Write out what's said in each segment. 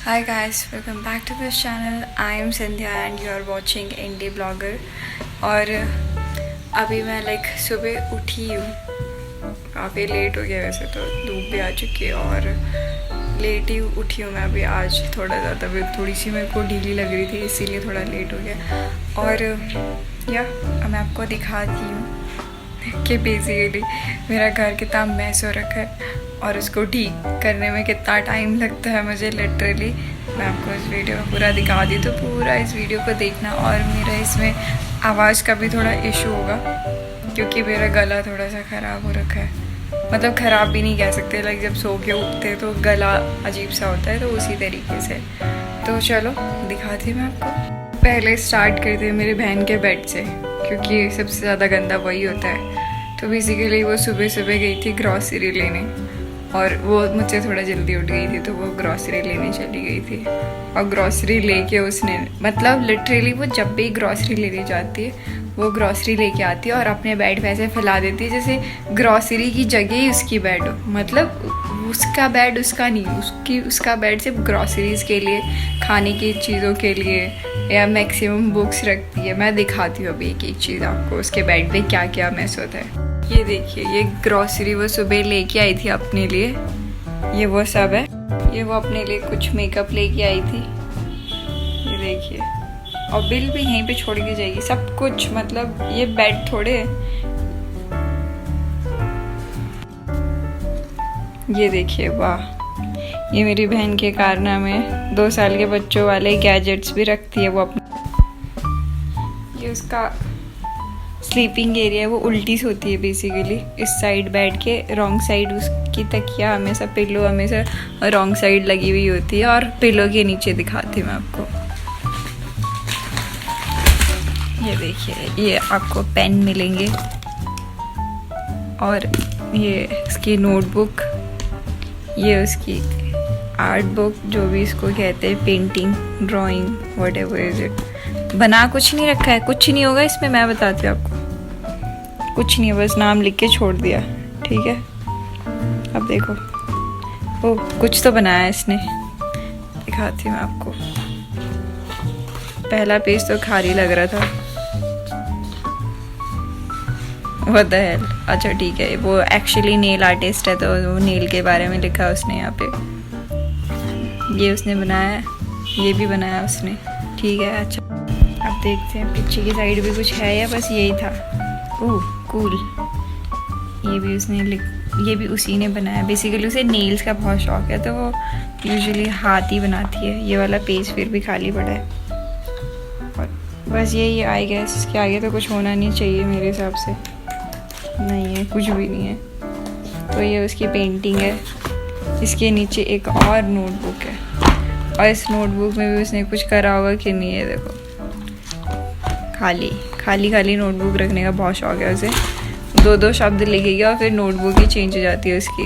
Hi guys, welcome back to this channel. I am Sandhya and you are watching Indie Blogger. और अभी मैं सुबह उठी हूँ, काफ़ी लेट हो गया वैसे तो, धूप भी आ चुकी है और लेट ही उठी हूँ मैं अभी। आज थोड़ा ज़्यादा तबीयत थोड़ी सी मेरे को ढीली लग रही थी, इसीलिए थोड़ा लेट हो गया। और मैं आपको दिखाती हूँ कि बेसिकली मेरा घर कितना मैस हो रखा है और उसको ठीक करने में कितना टाइम लगता है मुझे लिटरली। मैं आपको इस वीडियो में पूरा दिखा दी, तो पूरा इस वीडियो को देखना। और मेरा इसमें आवाज़ का भी थोड़ा इशू होगा क्योंकि मेरा गला थोड़ा सा ख़राब हो रखा है, मतलब ख़राब भी नहीं कह सकते, जब सो के उठते तो गला अजीब सा होता है, तो उसी तरीके से। तो चलो दिखाती हूँ मैं आपको। पहले स्टार्ट करते हैं मेरी बहन के बेड से, क्योंकि सबसे ज़्यादा गंदा वही होता है। तो बेसिकली वो सुबह सुबह गई थी ग्रॉसरी लेने और वो मुझसे थोड़ा जल्दी उठ गई थी, तो वो ग्रॉसरी लेने चली गई थी। और ग्रॉसरी लेके उसने, मतलब लिटरली वो जब भी ग्रॉसरी लेने जाती है वो ग्रॉसरी लेके आती है और अपने बेड पे ऐसे फैला देती है जैसे ग्रॉसरी की जगह ही उसकी बेड हो। मतलब उसका बेड उसका नहीं, उसका बेड सिर्फ ग्रॉसरीज़ के लिए, खाने की चीज़ों के लिए, या मैक्सिमम बुक्स रखती है। मैं दिखाती हूँ अभी एक एक चीज़ आपको, उसके बेड पे क्या क्या मैस होता है। ये देखिए, ये ग्रॉसरी वो सुबह लेके आई थी अपने लिए, ये वो सब है। ये वो अपने लिए कुछ मेकअप लेके आई थी, ये देखिए। और बिल भी यहीं पे छोड़ के जाएगी, सब कुछ। मतलब ये बेड थोड़े, ये देखिए, वाह। ये मेरी बहन के कारनामे, 2 साल के बच्चों वाले गैजेट्स भी रखती है वो अपने। ये उसका स्लीपिंग एरिया है, वो उल्टी सोती है बेसिकली। इस साइड बेड के रॉन्ग साइड उसकी तकिया हमेशा, पिलो हमेशा रॉन्ग साइड लगी हुई होती है। और पिलो के नीचे दिखाती हूँ मैं आपको, ये देखिए, ये आपको पेन मिलेंगे और ये इसकी नोटबुक, ये उसकी आर्ट बुक, जो भी इसको कहते हैं, painting, drawing, whatever is it. बना कुछ नहीं रखा है, कुछ नहीं होगा इसमें, मैं बताती हूँ आपको। कुछ नहीं है, बस नाम लिख के छोड़ दिया, ठीक है। अब देखो, ओ कुछ तो बनाया इसने, दिखाती हूँ मैं आपको। पहला पेज तो खाली लग रहा था, व्हाट द हेल। अच्छा ठीक है, वो एक्चुअली नेल आर्टिस्ट है, तो वो नेल के बारे में लिखा है उसने यहाँ पे। ये उसने बनाया, ये भी बनाया उसने, ठीक है। अच्छा अब देखते हैं पीछे की साइड भी कुछ है या बस यही था। ओह कूल, ये भी उसी ने बनाया। बेसिकली उसे नेल्स का बहुत शौक है, तो वो यूजुअली हाथ ही बनाती है। ये वाला पेज फिर भी खाली पड़ा है और बस यही आई गैस। इसके आगे तो कुछ होना नहीं चाहिए मेरे हिसाब से, नहीं है, कुछ भी नहीं है। तो ये उसकी पेंटिंग है। इसके नीचे एक और नोटबुक है, और इस नोटबुक में भी उसने कुछ करा होगा कि नहीं है। देखो, खाली नोटबुक रखने का बहुत शौक है उसे। 2 शब्द लिखेगी और फिर नोटबुक ही चेंज हो जाती है उसकी।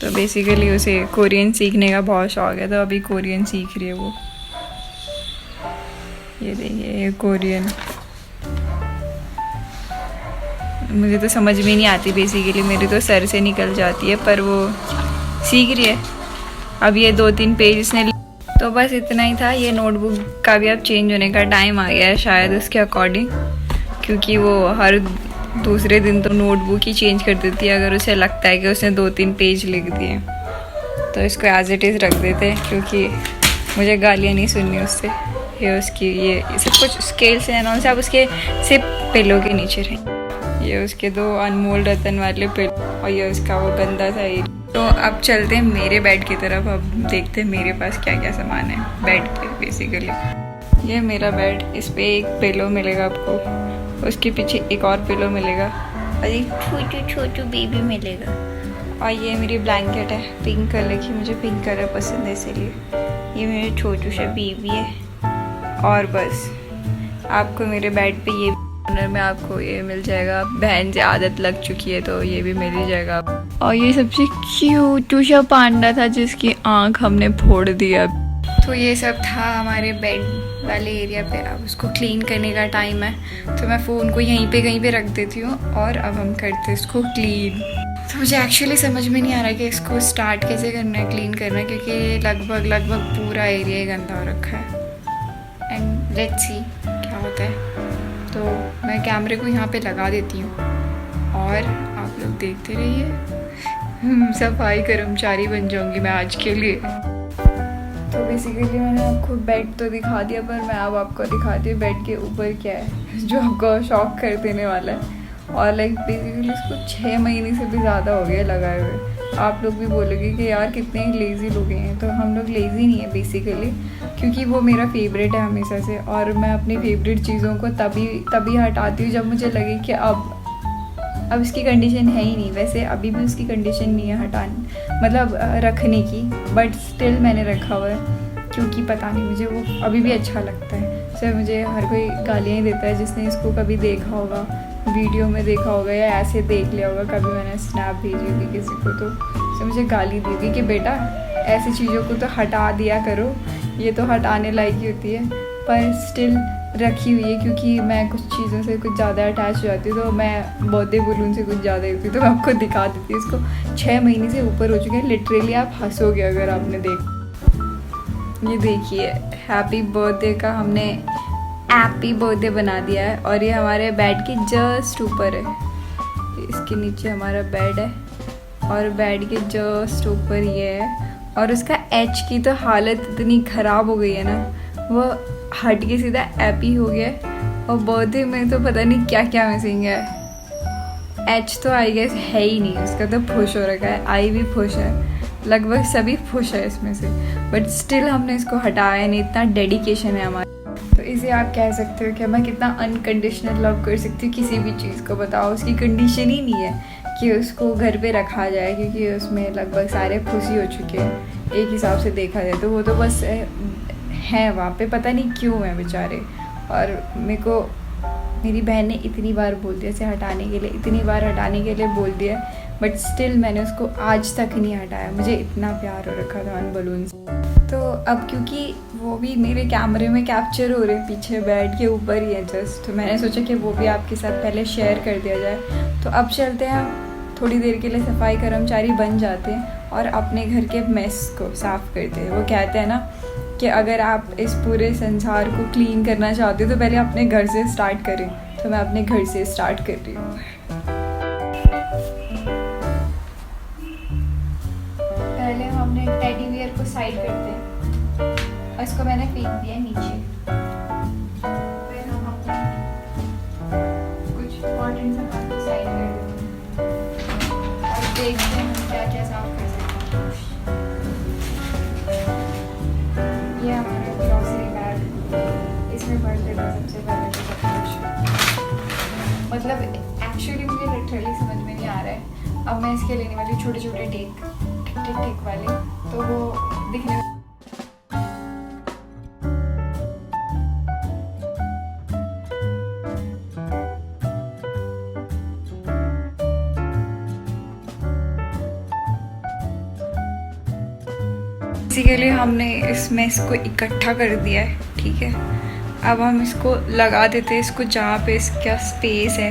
तो बेसिकली उसे कोरियन सीखने का बहुत शौक है, तो अभी कोरियन सीख रही है वो। ये देखिए, ये कोरियन मुझे तो समझ में नहीं आती बेसिकली, मेरी तो सर से निकल जाती है, पर वो सीख रही है। अब ये 2-3 पेज इसने, तो बस इतना ही था। ये नोटबुक का भी अब चेंज होने का टाइम आ गया है शायद उसके अकॉर्डिंग, क्योंकि वो हर दूसरे दिन तो नोटबुक ही चेंज कर देती है अगर उसे लगता है कि उसने 2-3 पेज लिख दिए। तो इसको एज इट इज़ रख देते हैं, क्योंकि मुझे गालियाँ नहीं सुननी उससे। ये उसकी, ये सब कुछ स्केल से एंड ऑल से अब उसके सिर्फ पिलो के नीचे रहे। ये उसके 2 अनमोल रतन वाले पिलो, और ये उसका वो गंदा सा एरिया। तो अब चलते हैं मेरे बेड की तरफ। अब देखते हैं मेरे पास क्या क्या सामान है बेड पे। बेसिकली ये मेरा बेड, इस पे एक पिलो मिलेगा आपको, उसके पीछे एक और पिलो मिलेगा, और एक छोटू बेबी मिलेगा। और ये मेरी ब्लैंकेट है पिंक कलर की, मुझे पिंक कलर पसंद है इसीलिए। ये मेरे छोटू सा बेबी है। और बस आपको मेरे बेड पे ये में आपको ये मिल जाएगा। बहन से आदत लग चुकी है तो ये भी मिल ही जाएगा। और ये सबसे क्यूट सा पांडा था जिसकी आंख हमने फोड़ दिया। तो ये सब था हमारे बेड वाले एरिया पे। अब उसको क्लीन करने का टाइम है, तो मैं फ़ोन को यहीं पे कहीं पे रख देती हूँ और अब हम करते हैं इसको क्लीन। तो मुझे एक्चुअली समझ में नहीं आ रहा कि इसको स्टार्ट कैसे करना है, क्लीन करना है, क्योंकि लगभग पूरा एरिया ही गंदा हो रखा है। एंड लेट्स सी क्या होता है। तो मैं कैमरे को यहाँ पे लगा देती हूँ और आप लोग देखते रहिए। सफाई कर्मचारी बन जाऊँगी मैं आज के लिए। तो बेसिकली मैंने आपको बेड तो दिखा दिया, पर मैं अब आपको दिखाती हूँ बेड के ऊपर क्या है जो आपको शॉक कर देने वाला है। और लाइक बेसिकली इसको 6 महीने से भी ज़्यादा हो गया लगाए हुए। आप लोग भी बोलोगे कि यार कितने लेज़ी लोग हैं, तो हम लोग लेज़ी नहीं है बेसिकली, क्योंकि वो मेरा फेवरेट है हमेशा से। और मैं अपनी फेवरेट चीज़ों को तभी हटाती हूँ जब मुझे लगे कि अब इसकी कंडीशन है ही नहीं। वैसे अभी भी उसकी कंडीशन नहीं है मतलब रखने की, बट स्टिल मैंने रखा हुआ है क्योंकि पता नहीं मुझे वो अभी भी अच्छा लगता है। सिर्फ मुझे हर कोई गालियाँ ही देता है जिसने इसको कभी देखा होगा, वीडियो में देखा होगा या ऐसे देख लिया होगा। कभी मैंने स्नैप भेजी थी किसी को तो मुझे गाली दी थी कि बेटा ऐसी चीज़ों को तो हटा दिया करो, ये तो हटाने लायक ही होती है। पर स्टिल रखी हुई है क्योंकि मैं कुछ चीज़ों से कुछ ज़्यादा अटैच हो जाती हूँ। तो मैं बर्थडे बलून से कुछ ज़्यादा होती हूँ, तो मैं आपको दिखा देती हूँ। इसको 6 महीने से ऊपर हो चुके हैं। लिटरली आप हंसोगे अगर आपने ये देखिए हैप्पी बर्थडे का हमने हैप्पी बर्थडे बना दिया है। और ये हमारे बेड के जस्ट ऊपर है, इसके नीचे हमारा बेड है और बेड के जस्ट ऊपर ये है। और उसका एच की तो हालत इतनी ख़राब हो गई है ना, वो हट के सीधा हैप्पी हो गया। और बर्थडे में तो पता नहीं क्या क्या मिसिंग है। एच तो आई गेस है ही नहीं, उसका तो खुश हो रखा है। आई भी खुश है, लगभग सभी खुश है इसमें से, बट स्टिल हमने इसको हटाया नहीं। इतना डेडिकेशन है हमारा। तो इसे आप कह सकते हो कि मैं कितना अनकंडीशनल लव कर सकती हूँ किसी भी चीज़ को। बताओ, उसकी कंडीशन ही नहीं है कि उसको घर पे रखा जाए, क्योंकि उसमें लगभग सारे खुशी हो चुके हैं एक हिसाब से देखा जाए तो। वो तो बस हैं वहाँ पे, पता नहीं क्यों है बेचारे। और मेरे को मेरी बहन ने इतनी बार बोल दिया इसे हटाने के लिए, इतनी बार हटाने के लिए बोल दिया, बट स्टिल मैंने उसको आज तक नहीं हटाया। मुझे इतना प्यार हो रखा था उन बलून से। तो अब क्योंकि वो भी मेरे कैमरे में कैप्चर हो रहे पीछे बेड के ऊपर ही है जस्ट, तो मैंने सोचा कि वो भी आपके साथ पहले शेयर कर दिया जाए। तो अब चलते हैं, थोड़ी देर के लिए सफाई कर्मचारी बन जाते हैं और अपने घर के मेस को साफ़ करते हैं। वो कहते हैं ना कि अगर आप इस पूरे संसार को क्लीन करना चाहते हो तो पहले अपने घर से स्टार्ट करें। तो मैं अपने घर से स्टार्ट कर रही हूँ। पहले हम अपने टेडी बियर को साइड करते हैं और इसको मैंने फेंक दिया नीचे। फिर हम अपने कुछ इम्पोर्टेंट सामान को साइड कर देते हैं और देखते हैं हम क्या क्या साफ कर सकते हैं। ये हमारा ग्रॉसरी बैग, इसमें भर देगा सबसे पहले तो सब कुछ। मतलब एक्चुअली मुझे लिटरली समझ में नहीं आ रहा है। अब मैं इसके लेने वाली छोटे छोटे टिक वाले, तो वो दिखने में बेसिकली हमने इसमें इसको इकट्ठा कर दिया है, ठीक है। अब हम इसको लगा देते हैं, इसको जहाँ पे इसका स्पेस है,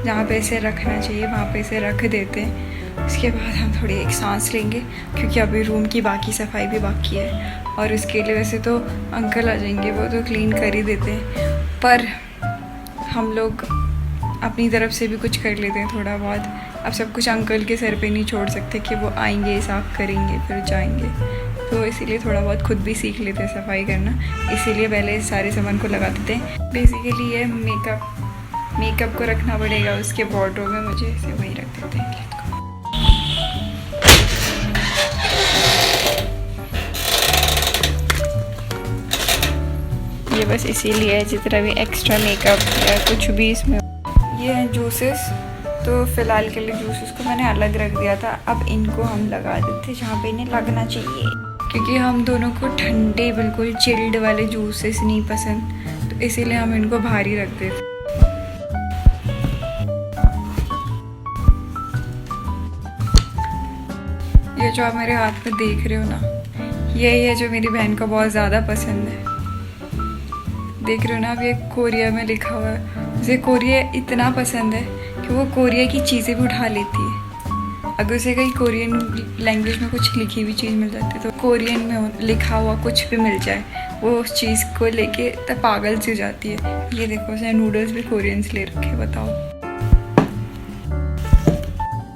जहाँ पे इसे रखना चाहिए वहाँ पे इसे रख देते हैं। उसके बाद हम थोड़ी एक सांस लेंगे क्योंकि अभी रूम की बाकी सफाई भी बाकी है। और उसके लिए वैसे तो अंकल आ जाएंगे, वो तो क्लीन कर ही देते हैं, पर हम लोग अपनी तरफ से भी कुछ कर लेते हैं थोड़ा बहुत। अब सब कुछ अंकल के सर पे नहीं छोड़ सकते कि वो आएंगे साफ़ करेंगे फिर जाएंगे, तो इसीलिए थोड़ा बहुत खुद भी सीख लेते हैं सफाई करना। इसीलिए पहले सारे सामान को लगा देते हैं। बेसिकली ये मेकअप को रखना पड़ेगा उसके वार्डरोब में, मुझे इसे वहीं रख देते हैं। ये बस इसीलिए है जितना भी एक्स्ट्रा मेकअप या कुछ भी इसमें। ये हैं जूसेस, तो फ़िलहाल के लिए जूसेस को मैंने अलग रख दिया था। अब इनको हम लगा देते जहाँ पे इन्हें लगना चाहिए, क्योंकि हम दोनों को ठंडे बिल्कुल चिल्ड वाले जूसेस नहीं पसंद, तो इसीलिए हम इनको बाहर ही रख देते। ये जो आप मेरे हाथ में देख रहे हो ना, यही है जो मेरी बहन को बहुत ज़्यादा पसंद है। देख रहे हो ना, अब ये कोरिया में लिखा हुआ है। उसे कोरिया इतना पसंद है कि वो कोरिया की चीज़ें भी उठा लेती है। अगर उसे कहीं कोरियन लैंग्वेज में कुछ लिखी हुई चीज़ मिल जाती है तो कोरियन में लिखा हुआ कुछ भी मिल जाए वो उस चीज़ को लेके तब पागल सी हो जाती है। ये देखो उसने नूडल्स भी कोरियन से ले रखे, बताओ।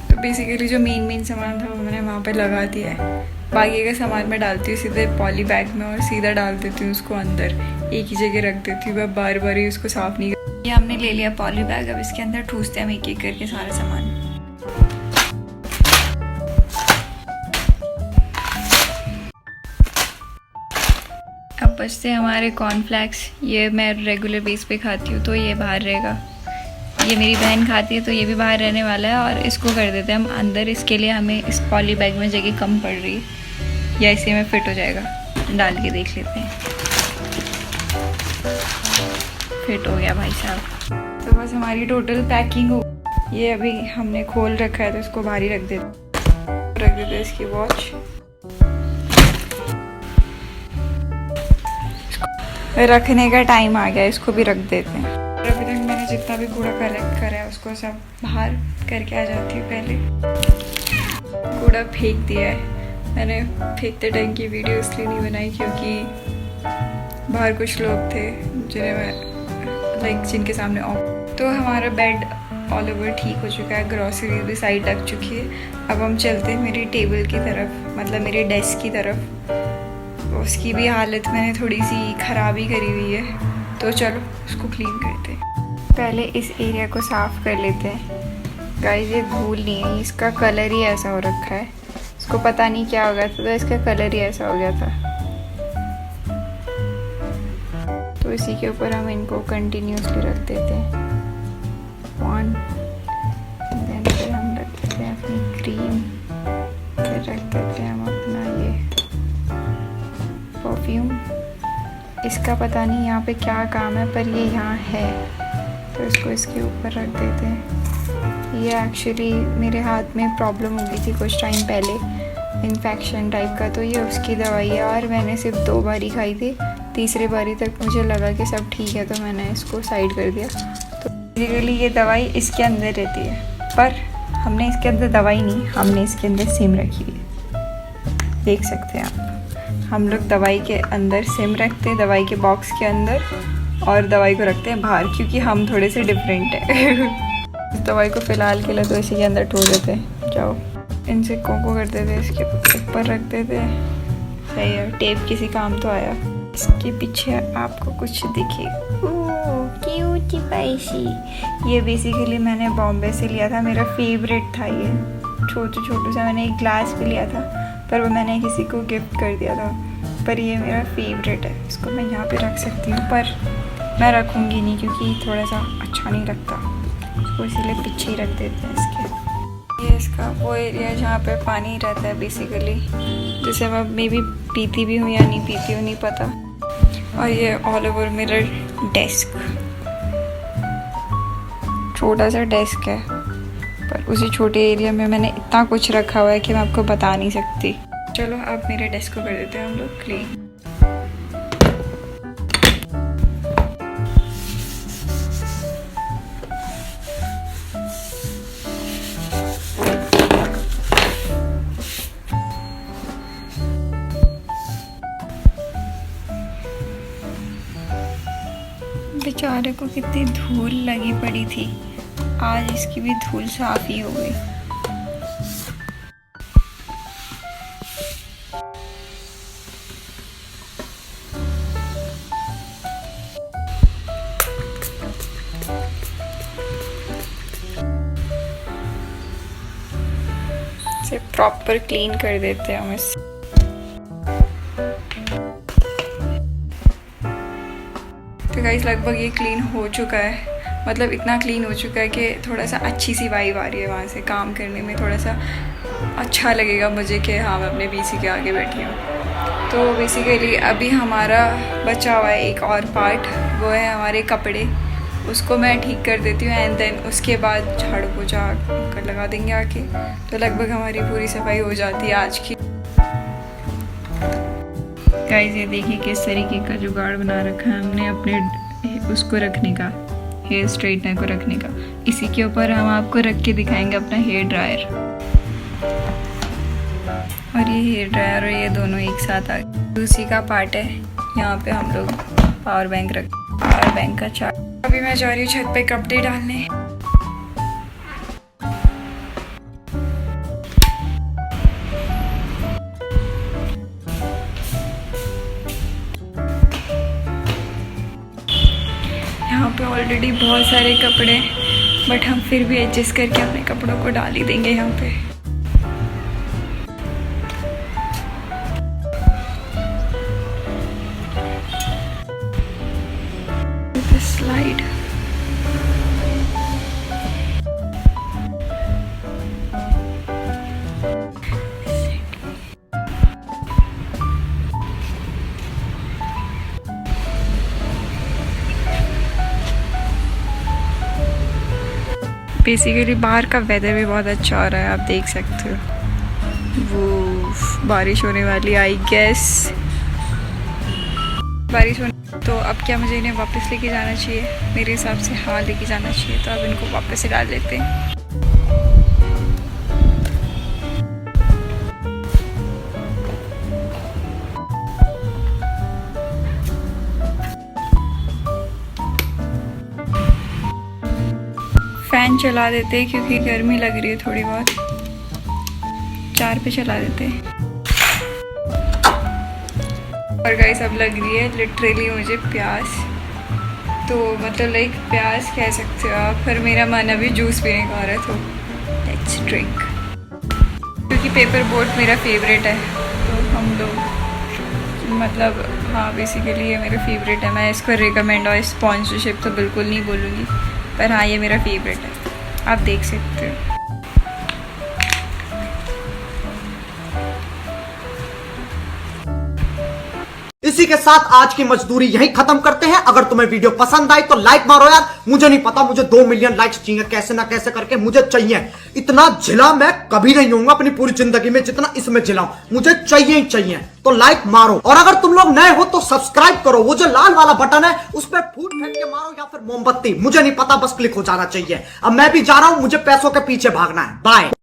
तो बेसिकली जो मेन सामान था वो मैंने वहाँ पे लगा दिया है। बाकी का सामान मैं डालती हूँ सीधे पॉली बैग में और सीधा डाल देती हूँ उसको अंदर, एक ही जगह रख देती हूँ। बार बार ही उसको साफ़ नहीं कर। ये हमने ले लिया पॉली बैग, अब इसके अंदर ठूसते हैं हम एक एक करके सारा सामान। अब बचते हमारे कॉर्नफ्लेक्स। ये मैं रेगुलर बेस पे खाती हूँ तो ये बाहर रहेगा। ये मेरी बहन खाती है तो ये भी बाहर रहने वाला है। और इसको कर देते हैं हम अंदर, इसके लिए हमें इस पॉली बैग में जगह कम पड़ रही है या इसी में फिट हो जाएगा। डाल के देख लेते हैं। फिट हो गया भाई साहब। तो बस हमारी टोटल पैकिंग हो। ये अभी हमने खोल रखा है तो इसको बाहर ही रख देते इसकी वॉच। रखने का टाइम आ गया, इसको भी रख देते हैं। और अभी तक मैंने जितना भी कूड़ा कलेक्ट करा है उसको सब बाहर करके आ जाती हूँ। पहले कूड़ा फेंक दिया है मैंने। फेंकते टाइम की वीडियो इसलिए नहीं बनाई क्योंकि बाहर कुछ लोग थे जिन्हें मैं जिनके सामने तो हमारा बेड ऑल ओवर ठीक हो चुका है। ग्रॉसरी भी साइड लग चुकी है। अब हम चलते हैं मेरी टेबल की तरफ, मतलब मेरे डेस्क की तरफ। उसकी भी हालत मैंने थोड़ी सी ख़राबी करी हुई है तो चलो उसको क्लीन करते हैं। पहले इस एरिया को साफ़ कर लेते हैं। गाइस ये धूल नहीं है, इसका कलर ही ऐसा हो रखा है। इसको पता नहीं क्या हो गया था तो इसका कलर ही ऐसा हो गया था। तो इसी के ऊपर हम इनको कंटिन्यूसली रख देते हैं। फिर हम रख देते हैं अपनी क्रीम, फिर रख देते हैं हम अपना ये परफ्यूम। इसका पता नहीं यहाँ पे क्या काम है पर ये यहाँ है तो इसको इसके ऊपर रख देते हैं। ये एक्चुअली मेरे हाथ में प्रॉब्लम हो गई थी कुछ टाइम पहले, इन्फेक्शन टाइप का, तो ये उसकी दवाई है और मैंने सिर्फ 2 बारी खाई थी। तीसरी बारी तक मुझे लगा कि सब ठीक है तो मैंने इसको साइड कर दिया। तो बेसिकली ये दवाई इसके अंदर रहती है पर हमने इसके अंदर दवाई नहीं, हमने इसके अंदर सिम रखी हुई है। देख सकते हैं आप, हम लोग दवाई के अंदर सिम रखते हैं, दवाई के बॉक्स के अंदर, और दवाई को रखते हैं बाहर क्योंकि हम थोड़े से डिफरेंट हैं। इस दवाई को फ़िलहाल के लिए तो इसी के अंदर ठोक देते हैं। जाओ इन सिक्कों को कर देते, इसके ऊपर रख देते। सही है, टेप किसी काम तो आया। इसके पीछे आपको कुछ दिखे, क्यूट स्पाइसी। ये बेसिकली मैंने बॉम्बे से लिया था, मेरा फेवरेट था ये। छोटू सा मैंने एक ग्लास भी लिया था पर वो मैंने किसी को गिफ्ट कर दिया था, पर ये मेरा फेवरेट है। इसको मैं यहाँ पे रख सकती हूँ पर मैं रखूँगी नहीं क्योंकि थोड़ा सा अच्छा नहीं लगता, इसको इसीलिए पीछे ही रख देते हैं इसके। ये इसका वो एरिया जहाँ पे पानी रहता है बेसिकली, जिसे मैं मे बी पीती भी हूँ या नहीं पीती हूँ नहीं पता। और ये ऑल ओवर मेरा डेस्क, छोटा सा डेस्क है पर उसी छोटे एरिया में मैंने इतना कुछ रखा हुआ है कि मैं आपको बता नहीं सकती। चलो अब मेरे डेस्क को कर देते हैं हम लोग क्लीन। बेचारे को कितनी धूल लगी पड़ी थी, आज इसकी भी धूल साफ ही हो गई। इसे प्रॉपर क्लीन कर देते हैं हम इससे। तो गाइस लगभग ये क्लीन हो चुका है, मतलब इतना क्लीन हो चुका है कि थोड़ा सा अच्छी सी वाइब आ रही है वहाँ से। काम करने में थोड़ा सा अच्छा लगेगा मुझे कि हाँ मैं अपने पीसी के आगे बैठी हूँ। तो बेसिकली अभी हमारा बचा हुआ है एक और पार्ट, वो है हमारे कपड़े। उसको मैं ठीक कर देती हूँ एंड देन उसके बाद झाड़ू पोछा कर लगा देंगे आके। तो लगभग हमारी पूरी सफाई हो जाती है आज की। गाइस ये देखिए किस तरीके का जुगाड़ बना रखा है हमने अपने उसको रखने का, हेयर स्ट्रेटनर को रखने का। इसी के ऊपर हम आपको रख के दिखाएंगे अपना हेयर ड्रायर। और ये हेयर ड्रायर और ये दोनों एक साथ आ गए। उसी का पार्ट है। यहाँ पे हम लोग पावर बैंक पावर बैंक का चार्ज। अभी मैं जा रही हूँ छत पे कपड़े डालने। यहाँ पे ऑलरेडी बहुत सारे कपड़े, बट हम फिर भी एडजस्ट करके अपने कपड़ों को डाल ही देंगे यहाँ पे। स्लाइड बेसिकली बाहर का वेदर भी बहुत अच्छा हो रहा है, आप देख सकते हो। वो बारिश होने वाली, आई गेस बारिश होने। तो अब क्या मुझे इन्हें वापस लेके जाना चाहिए? मेरे हिसाब से हाँ, लेके जाना चाहिए। तो अब इनको वापस से डाल देते हैं। फैन चला देते हैं क्योंकि गर्मी लग रही है थोड़ी बहुत। 4 पे चला देते हैं। और गाइस अब लग रही है लिटरली मुझे प्यास। तो मतलब लाइक प्यास कह सकते हो आप, पर मेरा मन अभी जूस पीने का हो रहा है, तो लेट्स ड्रिंक। क्योंकि पेपर बोट मेरा फेवरेट है, तो हम लोग मतलब हाँ बेसिकली ये मेरा फेवरेट है। मैं इसको रिकमेंड और स्पॉन्सरशिप तो बिल्कुल नहीं बोलूँगी, पर हाँ ये मेरा फेवरेट है, आप देख सकते हो। इसी के साथ आज की मजदूरी यहीं खत्म करते हैं। अगर तुम्हें वीडियो पसंद आई तो लाइक मारो यार। मुझे नहीं पता, मुझे 2 मिलियन लाइक्स चाहिए, कैसे ना कैसे करके मुझे चाहिए। इतना झिला मैं कभी नहीं होऊंगा अपनी पूरी जिंदगी में जितना इसमें झिलाऊं, मुझे चाहिए ही चाहिए। तो लाइक मारो, और अगर तुम लोग नए हो तो सब्सक्राइब करो। वो जो लाल वाला बटन है उस पर फूट फेंक के मारो या फिर मोमबत्ती, मुझे नहीं पता, बस क्लिक हो जाना चाहिए। अब मैं भी जा रहा हूं, मुझे पैसों के पीछे भागना है। बाय।